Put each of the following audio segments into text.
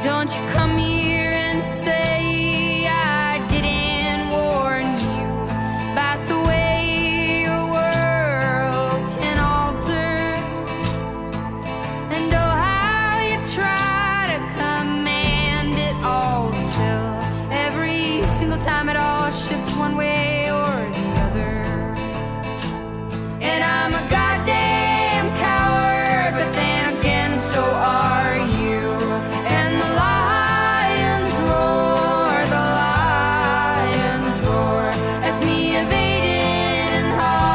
Don't you come here and say I didn't warn you about the way your world can alter. And oh, how you try to command it all still. Every single time it all shifts one way or the other. And I'm a goddamn coward, but then again, so are you. And the lions roar as me evading and hollering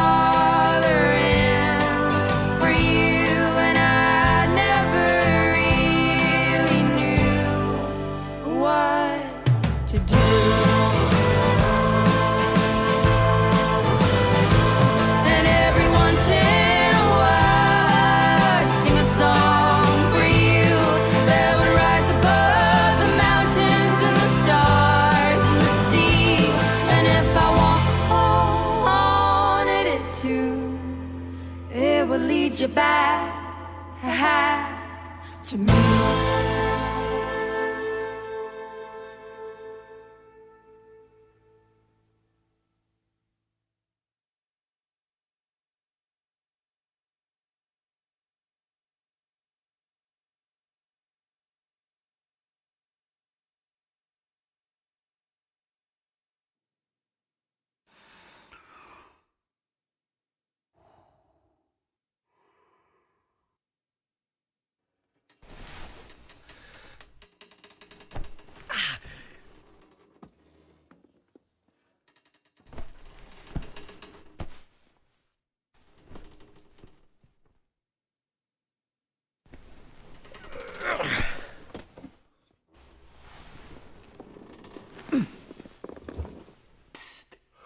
for you. And I never really knew what to do. And every once in a while I sing a song for you that would rise above the mountains and the stars and the sea. And if I wanted it to, it would lead you back to me.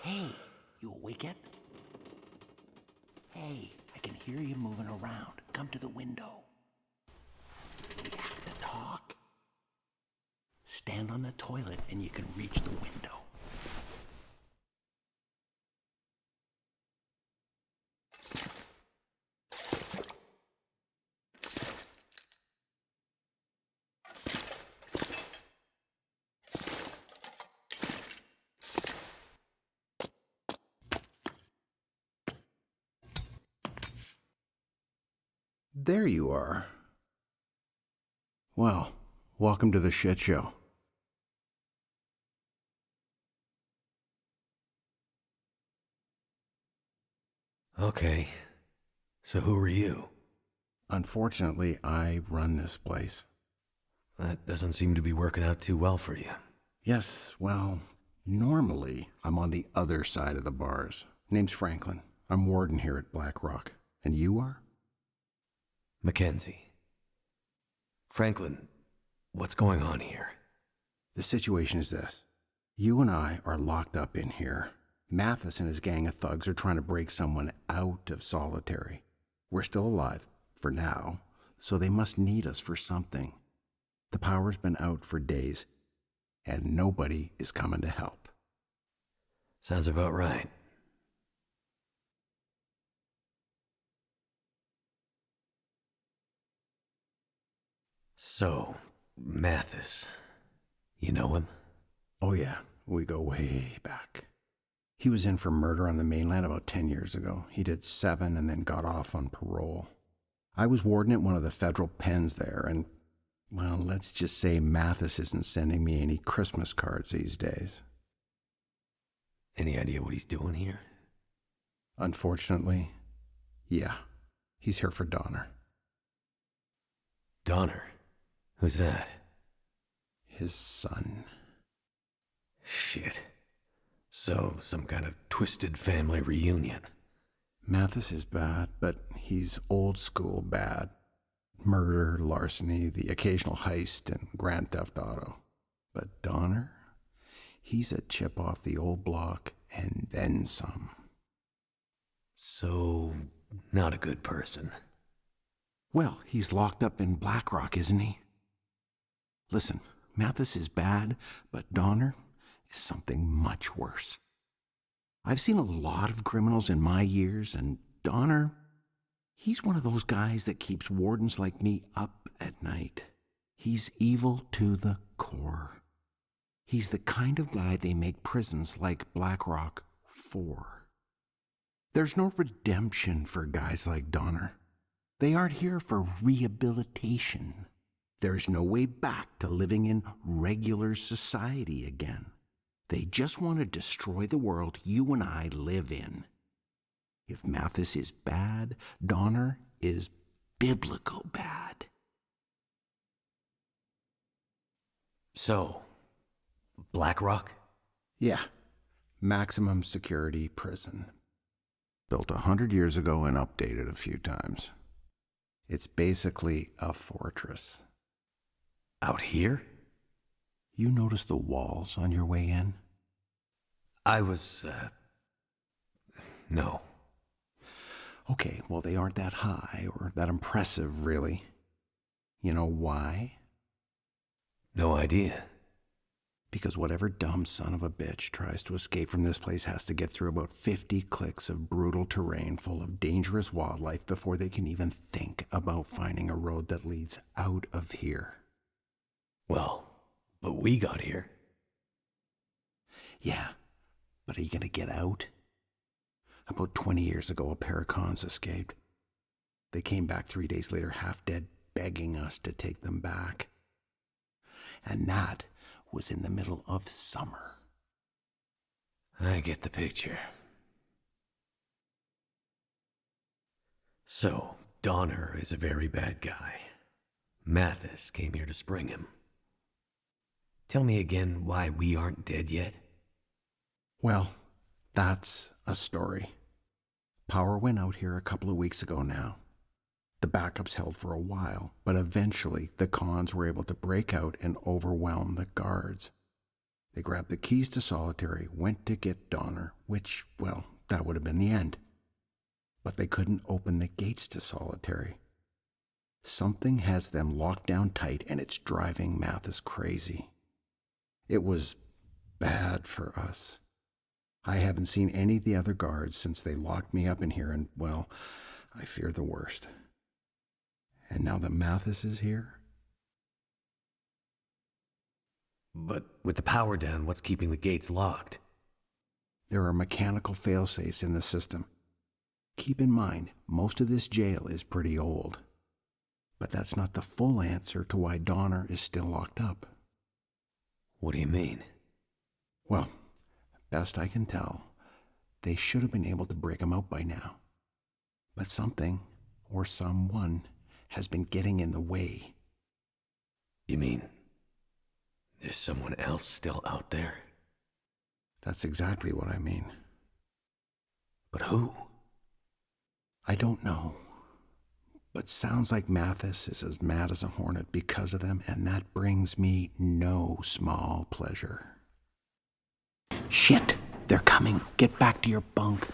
Hey, you awake yet? Hey, I can hear you moving around. Come to the window. We have to talk. Stand on the toilet and you can reach the window. There you are. Well, welcome to the shit show. Okay, so who are you? Unfortunately, I run this place. That doesn't seem to be working out too well for you. Yes, well, normally I'm on the other side of the bars. Name's Franklin. I'm warden here at Black Rock. And you are? Mackenzie. Franklin, what's going on here? The situation is this. You and I are locked up in here. Mathis and his gang of thugs are trying to break someone out of solitary. We're still alive, for now, so they must need us for something. The power's been out for days, and nobody is coming to help. Sounds about right. So, Mathis, you know him? Oh yeah, we go way back. He was in for murder on the mainland about 10 years ago. He did 7 and then got off on parole. I was warden at one of the federal pens there, and, well, let's just say Mathis isn't sending me any Christmas cards these days. Any idea what he's doing here? Unfortunately, yeah. He's here for Donner. Donner? Who's that? His son. Shit. So, some kind of twisted family reunion. Mathis is bad, but he's old school bad. Murder, larceny, the occasional heist, and grand theft auto. But Donner? He's a chip off the old block, and then some. So, not a good person. Well, he's locked up in Black Rock, isn't he? Listen, Mathis is bad, but Donner is something much worse. I've seen a lot of criminals in my years, and Donner, he's one of those guys that keeps wardens like me up at night. He's evil to the core. He's the kind of guy they make prisons like Blackrock for. There's no redemption for guys like Donner. They aren't here for rehabilitation. There's no way back to living in regular society again. They just want to destroy the world you and I live in. If Mathis is bad, Donner is biblical bad. So, Blackrock? Yeah, maximum security prison. Built 100 years ago and updated a few times. It's basically a fortress. Out here? You notice the walls on your way in? No. Okay, well, they aren't that high or that impressive, really. You know why? No idea. Because whatever dumb son of a bitch tries to escape from this place has to get through about 50 clicks of brutal terrain full of dangerous wildlife before they can even think about finding a road that leads out of here. Well, but we got here. Yeah, but are you gonna get out? About 20 years ago, a pair of cons escaped. They came back 3 days later, half dead, begging us to take them back. And that was in the middle of summer. I get the picture. So, Donner is a very bad guy. Mathis came here to spring him. Tell me again why we aren't dead yet? Well, that's a story. Power went out here a couple of weeks ago now. The backups held for a while, but eventually the cons were able to break out and overwhelm the guards. They grabbed the keys to Solitary, went to get Donner, which, well, that would have been the end. But they couldn't open the gates to Solitary. Something has them locked down tight, and it's driving Mathis crazy. It was bad for us. I haven't seen any of the other guards since they locked me up in here, and, well, I fear the worst. And now that Mathis is here? But with the power down, what's keeping the gates locked? There are mechanical failsafes in the system. Keep in mind, most of this jail is pretty old. But that's not the full answer to why Donner is still locked up. What do you mean? Well, best I can tell, they should have been able to break him out by now. But something, or someone, has been getting in the way. You mean there's someone else still out there? That's exactly what I mean. But who? I don't know. But sounds like Mathis is as mad as a hornet because of them, and that brings me no small pleasure. Shit! They're coming. Get back to your bunk.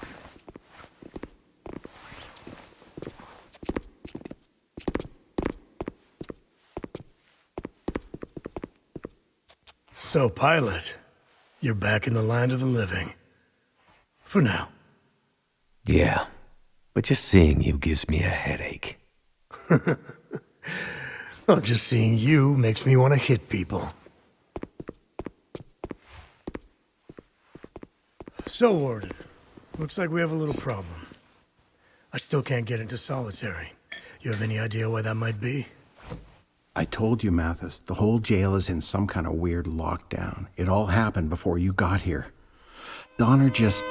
So, pilot, you're back in the land of the living. For now. Yeah, but just seeing you gives me a headache. Well, just seeing you makes me want to hit people. So, Warden, looks like we have a little problem. I still can't get into Solitary. You have any idea why that might be? I told you, Mathis, the whole jail is in some kind of weird lockdown. It all happened before you got here. Donner just...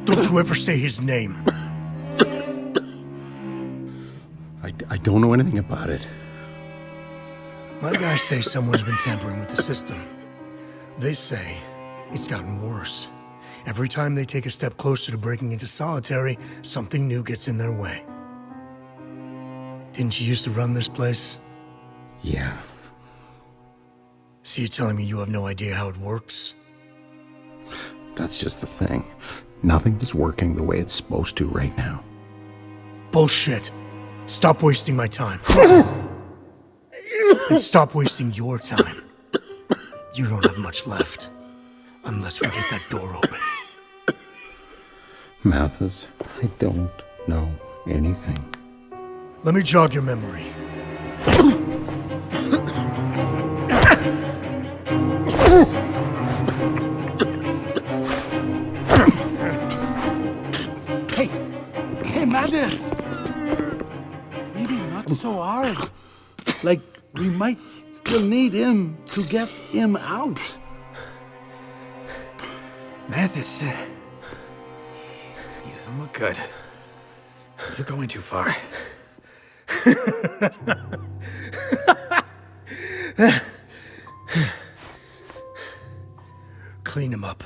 Don't you ever say his name. I don't know anything about it. My guys say someone's been tampering with the system. They say it's gotten worse. Every time they take a step closer to breaking into Solitary, something new gets in their way. Didn't you used to run this place? Yeah. So you're telling me you have no idea how it works? That's just the thing. Nothing is working the way it's supposed to right now. Bullshit. Stop wasting my time. And stop wasting your time. You don't have much left. Unless we get that door open. Mathis, I don't know anything. Let me jog your memory. Hey, Madness! Maybe not so hard. Like, we might still need him to get him out. Mathis, he doesn't look good. You're going too far. Clean him up.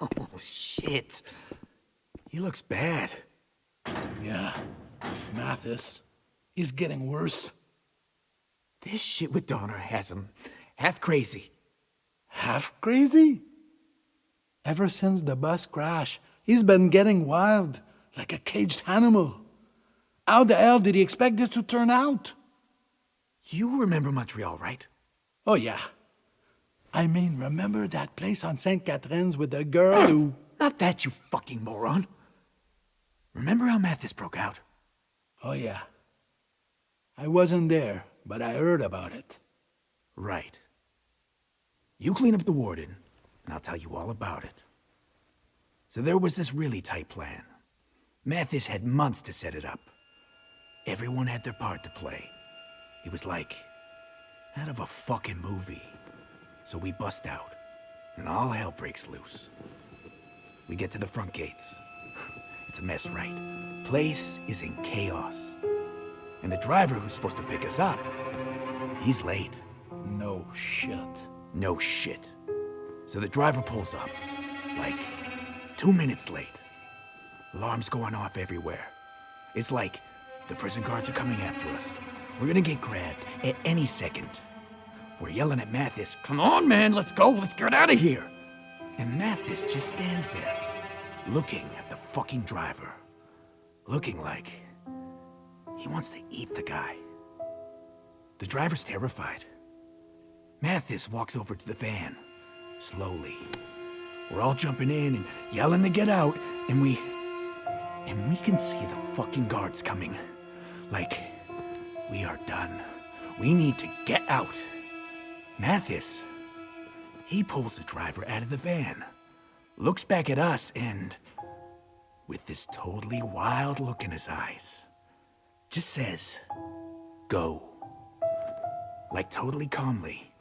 Oh, shit. He looks bad. Yeah, Mathis. He's getting worse. This shit with Donner has him half crazy. Half crazy? Ever since the bus crash, he's been getting wild, like a caged animal. How the hell did he expect this to turn out? You remember Montreal, right? Oh, yeah. I mean, remember that place on St. Catherine's with the girl who... Not that, you fucking moron. Remember how Mathis broke out? Oh, yeah. I wasn't there, but I heard about it. Right. You clean up the warden, and I'll tell you all about it. So there was this really tight plan. Mathis had months to set it up. Everyone had their part to play. It was like out of a fucking movie. So we bust out, and all hell breaks loose. We get to the front gates. It's a mess, right? Place is in chaos. And the driver who's supposed to pick us up, he's late. No shit. No shit. So the driver pulls up, like 2 minutes late. Alarms going off everywhere. It's like the prison guards are coming after us. We're gonna get grabbed at any second. We're yelling at Mathis, "Come on, man, let's go, let's get out of here." And Mathis just stands there, looking at the fucking driver. Looking like he wants to eat the guy. The driver's terrified. Mathis walks over to the van, slowly. We're all jumping in and yelling to get out, and we can see the fucking guards coming. Like, we are done. We need to get out. Mathis, he pulls the driver out of the van, looks back at us, and with this totally wild look in his eyes, just says, "Go." Like totally calmly,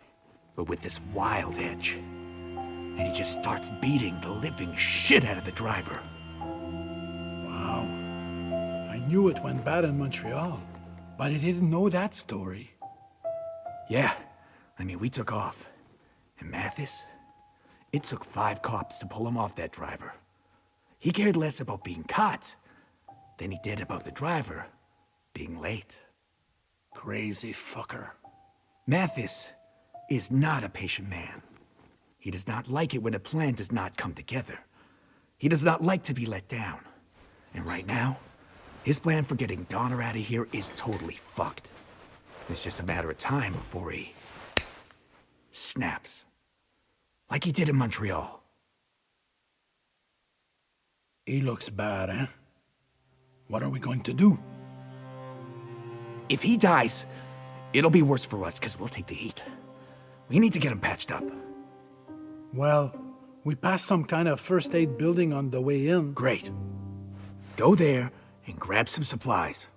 but with this wild edge. And he just starts beating the living shit out of the driver. Wow. I knew it went bad in Montreal, but I didn't know that story. Yeah, I mean, we took off. And Mathis, it took 5 cops to pull him off that driver. He cared less about being caught than he did about the driver being late. Crazy fucker. Mathis is not a patient man. He does not like it when a plan does not come together. He does not like to be let down. And right now, his plan for getting Donner out of here is totally fucked. It's just a matter of time before he snaps. Like he did in Montreal. He looks bad, eh? What are we going to do? If he dies, it'll be worse for us because we'll take the heat. We need to get him patched up. Well, we passed some kind of first aid building on the way in. Great. Go there and grab some supplies.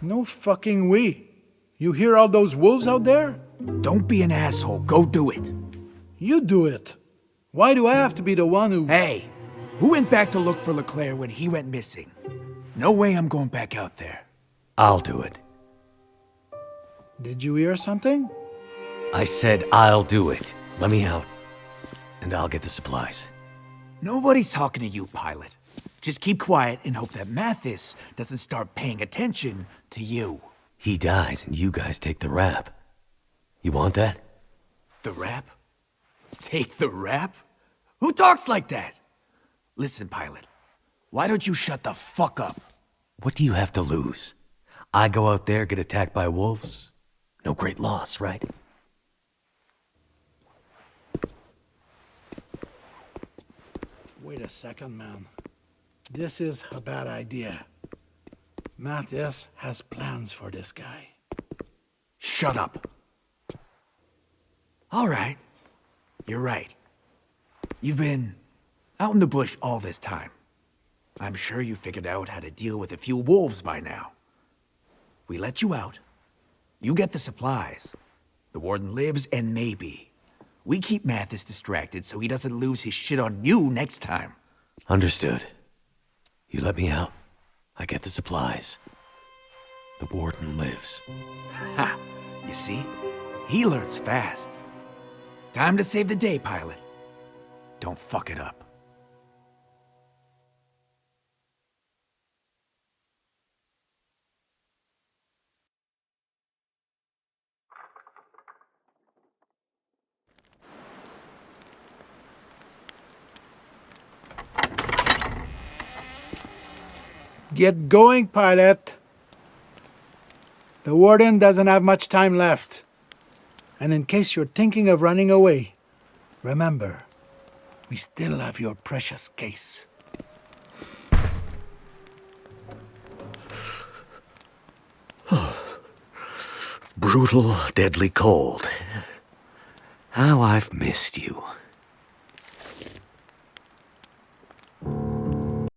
No fucking way. You hear all those wolves out there? Don't be an asshole. Go do it. You do it. Why do I have to be the one who... Hey, who went back to look for Leclerc when he went missing? No way I'm going back out there. I'll do it. Did you hear something? I said I'll do it. Let me out. And I'll get the supplies. Nobody's talking to you, pilot. Just keep quiet and hope that Mathis doesn't start paying attention to you. He dies and you guys take the rap. You want that? The rap? Take the rap? Who talks like that? Listen, pilot. Why don't you shut the fuck up? What do you have to lose? I go out there, get attacked by wolves? No great loss, right? Wait a second, man. This is a bad idea. Matthias has plans for this guy. Shut up. All right. You're right. You've been out in the bush all this time. I'm sure you figured out how to deal with a few wolves by now. We let you out. You get the supplies. The warden lives, and maybe we keep Mathis distracted so he doesn't lose his shit on you next time. Understood. You let me out. I get the supplies. The warden lives. Ha! You see? He learns fast. Time to save the day, pilot. Don't fuck it up. Get going, pilot. The warden doesn't have much time left. And in case you're thinking of running away, remember, we still have your precious case. Brutal, deadly cold. How I've missed you.